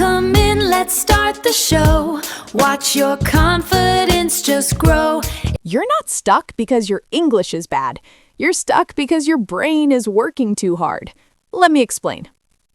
Come in, let's start the show. Watch your confidence just grow. You're not stuck because your English is bad. You're stuck because your brain is working too hard. Let me explain.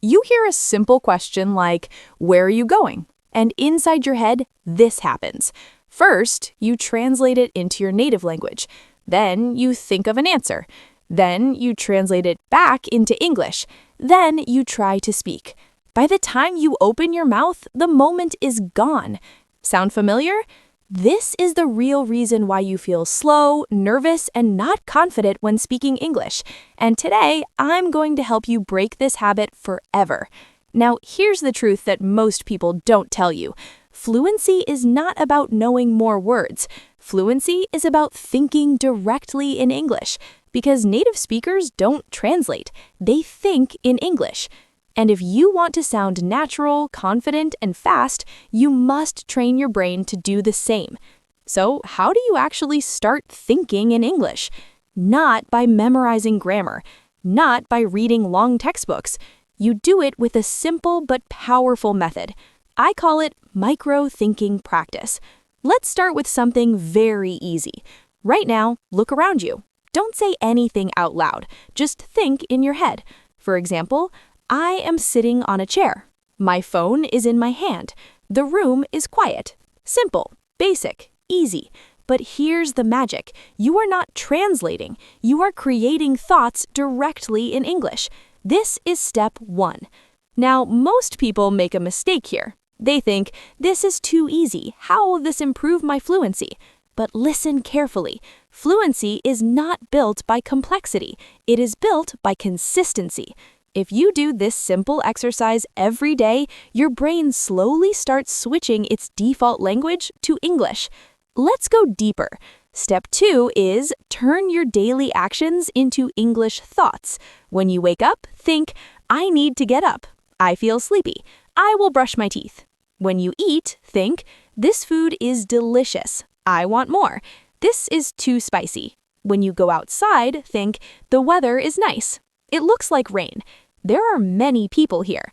You hear a simple question like, "Where are you going?" And inside your head, this happens. First, you translate it into your native language. Then you think of an answer. Then you translate it back into English. Then you try to speak. By the time you open your mouth, the moment is gone. Sound familiar? This is the real reason why you feel slow, nervous, and not confident when speaking English. And today, I'm going to help you break this habit forever. Now, here's the truth that most people don't tell you. Fluency is not about knowing more words. Fluency is about thinking directly in English, because native speakers don't translate. They think in English. And if you want to sound natural, confident, and fast, you must train your brain to do the same. So, how do you actually start thinking in English? Not by memorizing grammar, not by reading long textbooks. You do it with a simple but powerful method. I call it micro-thinking practice. Let's start with something very easy. Right now, look around you. Don't say anything out loud. Just think in your head. For example, I am sitting on a chair. My phone is in my hand. The room is quiet. Simple, basic, easy. But here's the magic. You are not translating. You are creating thoughts directly in English. This is step 1. Now, most people make a mistake here. They think, this is too easy. How will this improve my fluency? But listen carefully. Fluency is not built by complexity. It is built by consistency. If you do this simple exercise every day, your brain slowly starts switching its default language to English. Let's go deeper. Step 2 is turn your daily actions into English thoughts. When you wake up, think, I need to get up. I feel sleepy. I will brush my teeth. When you eat, think, this food is delicious. I want more. This is too spicy. When you go outside, think, the weather is nice. It looks like rain. There are many people here.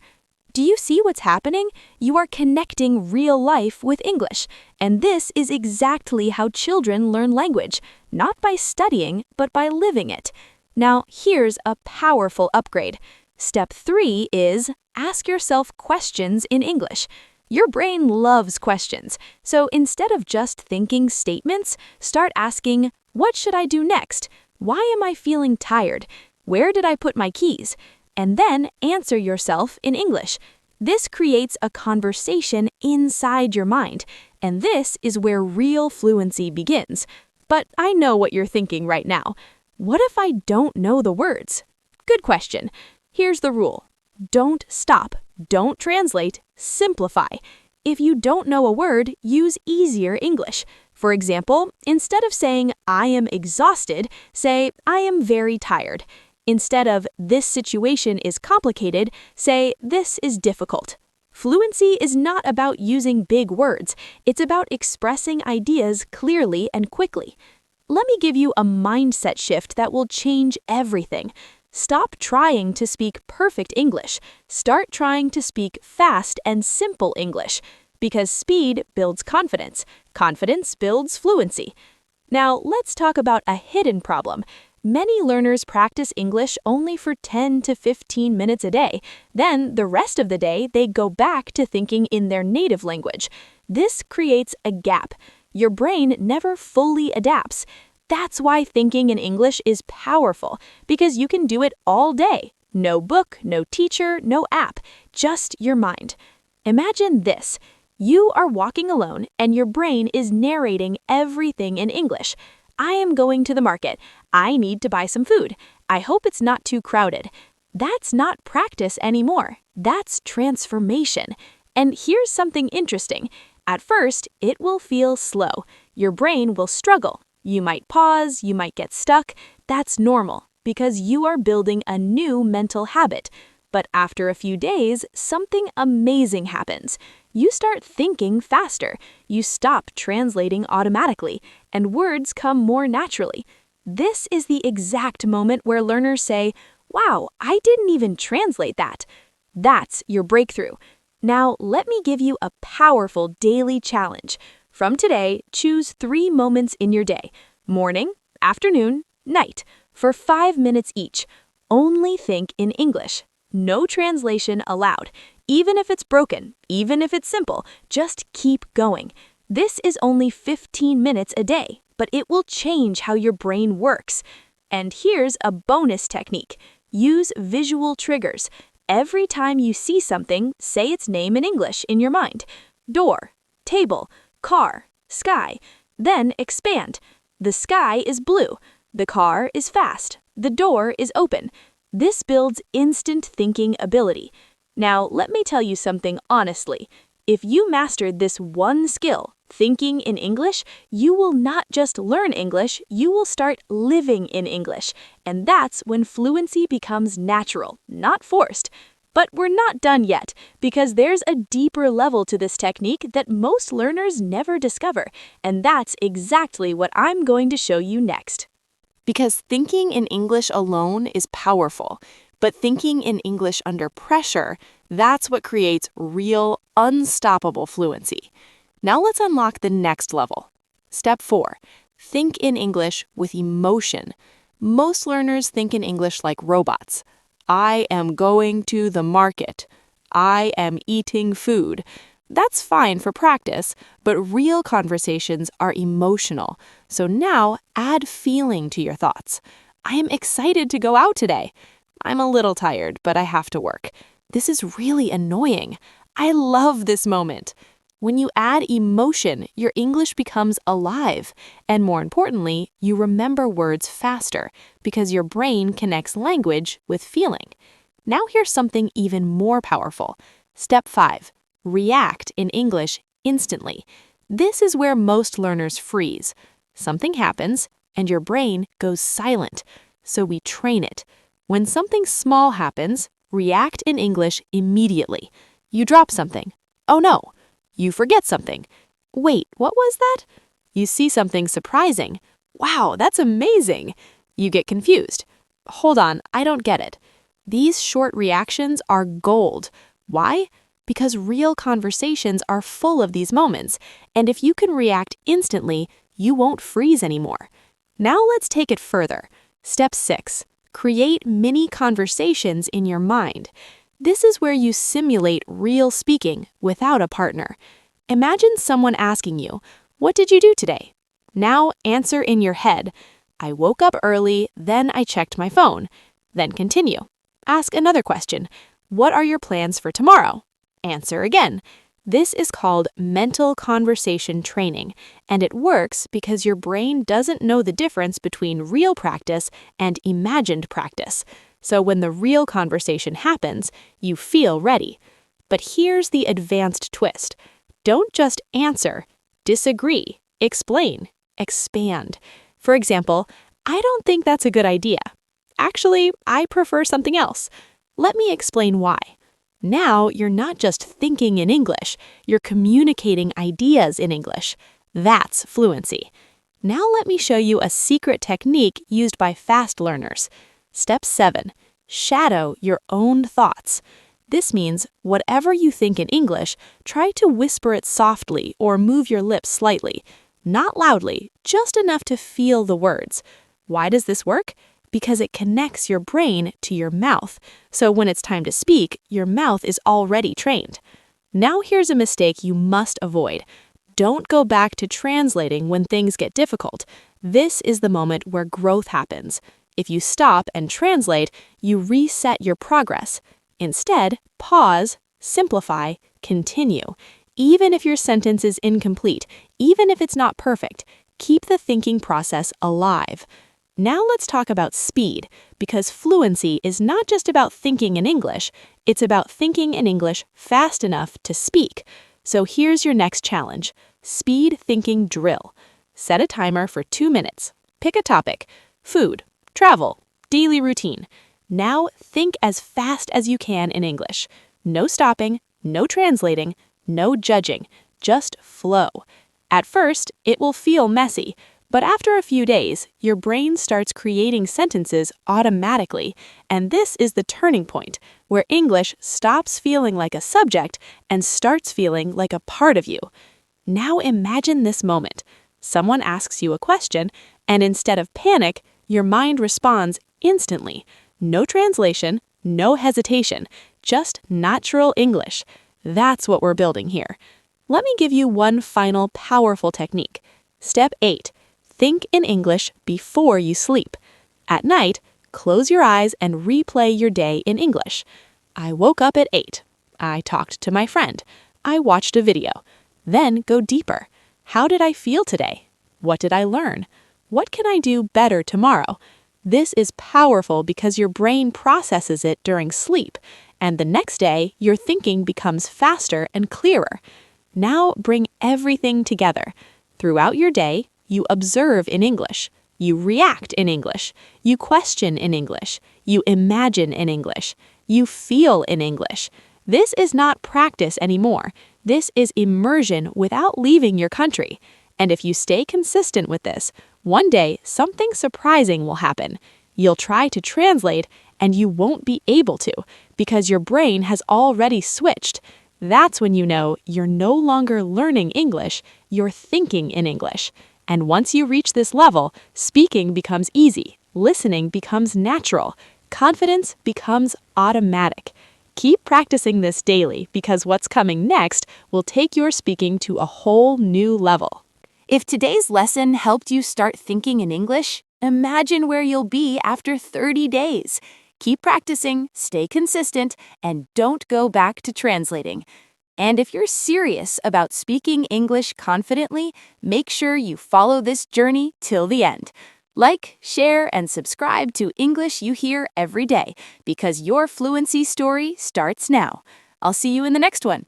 Do you see what's happening? You are connecting real life with English. And this is exactly how children learn language, not by studying, but by living it. Now, here's a powerful upgrade. Step 3 is ask yourself questions in English. Your brain loves questions. So instead of just thinking statements, start asking, what should I do next? Why am I feeling tired? Where did I put my keys? And then answer yourself in English. This creates a conversation inside your mind, and this is where real fluency begins. But I know what you're thinking right now. What if I don't know the words? Good question. Here's the rule. Don't stop. Don't translate. Simplify. If you don't know a word, use easier English. For example, instead of saying, I am exhausted, say, I am very tired. Instead of, this situation is complicated, say, this is difficult. Fluency is not about using big words. It's about expressing ideas clearly and quickly. Let me give you a mindset shift that will change everything. Stop trying to speak perfect English. Start trying to speak fast and simple English. Because speed builds confidence. Confidence builds fluency. Now, let's talk about a hidden problem. Many learners practice English only for 10 to 15 minutes a day. Then, the rest of the day, they go back to thinking in their native language. This creates a gap. Your brain never fully adapts. That's why thinking in English is powerful, because you can do it all day. No book, no teacher, no app, just your mind. Imagine this. You are walking alone, and your brain is narrating everything in English. I am going to the market. I need to buy some food. I hope it's not too crowded. That's not practice anymore. That's transformation. And here's something interesting. At first, it will feel slow. Your brain will struggle. You might pause, you might get stuck. That's normal because you are building a new mental habit. But after a few days, something amazing happens. You start thinking faster. You stop translating automatically, and words come more naturally. This is the exact moment where learners say, wow, I didn't even translate that. That's your breakthrough. Now, let me give you a powerful daily challenge. From today, choose 3 moments in your day: morning, afternoon, night, for 5 minutes each. Only think in English. No translation allowed. Even if it's broken, even if it's simple, just keep going. This is only 15 minutes a day, but it will change how your brain works. And here's a bonus technique. Use visual triggers. Every time you see something, say its name in English in your mind. Door, table, car, sky. Then expand. The sky is blue. The car is fast. The door is open. This builds instant thinking ability. Now, let me tell you something honestly. If you mastered this one skill, thinking in English, you will not just learn English, you will start living in English. And that's when fluency becomes natural, not forced. But we're not done yet, because there's a deeper level to this technique that most learners never discover. And that's exactly what I'm going to show you next. Because thinking in English alone is powerful, but thinking in English under pressure, that's what creates real, unstoppable fluency. Now let's unlock the next level. Step 4. Think in English with emotion. Most learners think in English like robots. I am going to the market. I am eating food. That's fine for practice, but real conversations are emotional. So now add feeling to your thoughts. I am excited to go out today. I'm a little tired, but I have to work. This is really annoying. I love this moment. When you add emotion, your English becomes alive. And more importantly, you remember words faster because your brain connects language with feeling. Now here's something even more powerful. Step 5. React in English instantly. This is where most learners freeze. Something happens, and your brain goes silent. So we train it. When something small happens, react in English immediately. You drop something. Oh no. You forget something. Wait, what was that? You see something surprising. Wow, that's amazing. You get confused. Hold on, I don't get it. These short reactions are gold. Why? Because real conversations are full of these moments, and if you can react instantly, you won't freeze anymore. Now let's take it further. Step 6. Create mini conversations in your mind. This is where you simulate real speaking without a partner. Imagine someone asking you, "What did you do today?" Now answer in your head, "I woke up early, then I checked my phone." Then continue. Ask another question. "What are your plans for tomorrow?" Answer again. This is called mental conversation training, and it works because your brain doesn't know the difference between real practice and imagined practice. So when the real conversation happens, you feel ready. But here's the advanced twist. Don't just answer. Disagree. Explain. Expand. For example, "I don't think that's a good idea. Actually, I prefer something else. Let me explain why." Now you're not just thinking in English, you're communicating ideas in English. That's fluency. Now let me show you a secret technique used by fast learners. Step 7. Shadow your own thoughts. This means whatever you think in English, try to whisper it softly or move your lips slightly. Not loudly, just enough to feel the words. Why does this work? Because it connects your brain to your mouth. So when it's time to speak, your mouth is already trained. Now here's a mistake you must avoid. Don't go back to translating when things get difficult. This is the moment where growth happens. If you stop and translate, you reset your progress. Instead, pause, simplify, continue. Even if your sentence is incomplete, even if it's not perfect, keep the thinking process alive. Now let's talk about speed, because fluency is not just about thinking in English, it's about thinking in English fast enough to speak. So here's your next challenge, speed thinking drill. Set a timer for 2 minutes. Pick a topic, food, travel, daily routine. Now think as fast as you can in English. No stopping, no translating, no judging, just flow. At first, it will feel messy, but after a few days, your brain starts creating sentences automatically, and this is the turning point, where English stops feeling like a subject and starts feeling like a part of you. Now imagine this moment. Someone asks you a question, and instead of panic, your mind responds instantly. No translation, no hesitation, just natural English. That's what we're building here. Let me give you one final powerful technique. Step 8. Think in English before you sleep. At night, close your eyes and replay your day in English. I woke up at 8. I talked to my friend. I watched a video. Then go deeper. How did I feel today? What did I learn? What can I do better tomorrow? This is powerful because your brain processes it during sleep, and the next day, your thinking becomes faster and clearer. Now bring everything together. Throughout your day, you observe in English. You react in English. You question in English. You imagine in English. You feel in English. This is not practice anymore. This is immersion without leaving your country. And if you stay consistent with this, one day something surprising will happen. You'll try to translate, and you won't be able to because your brain has already switched. That's when you know you're no longer learning English, you're thinking in English. And once you reach this level, speaking becomes easy, listening becomes natural, confidence becomes automatic. Keep practicing this daily because what's coming next will take your speaking to a whole new level. If today's lesson helped you start thinking in English, imagine where you'll be after 30 days. Keep practicing, stay consistent, and don't go back to translating. And if you're serious about speaking English confidently, make sure you follow this journey till the end. Like, share, and subscribe to English You Hear Every Day because your fluency story starts now. I'll see you in the next one.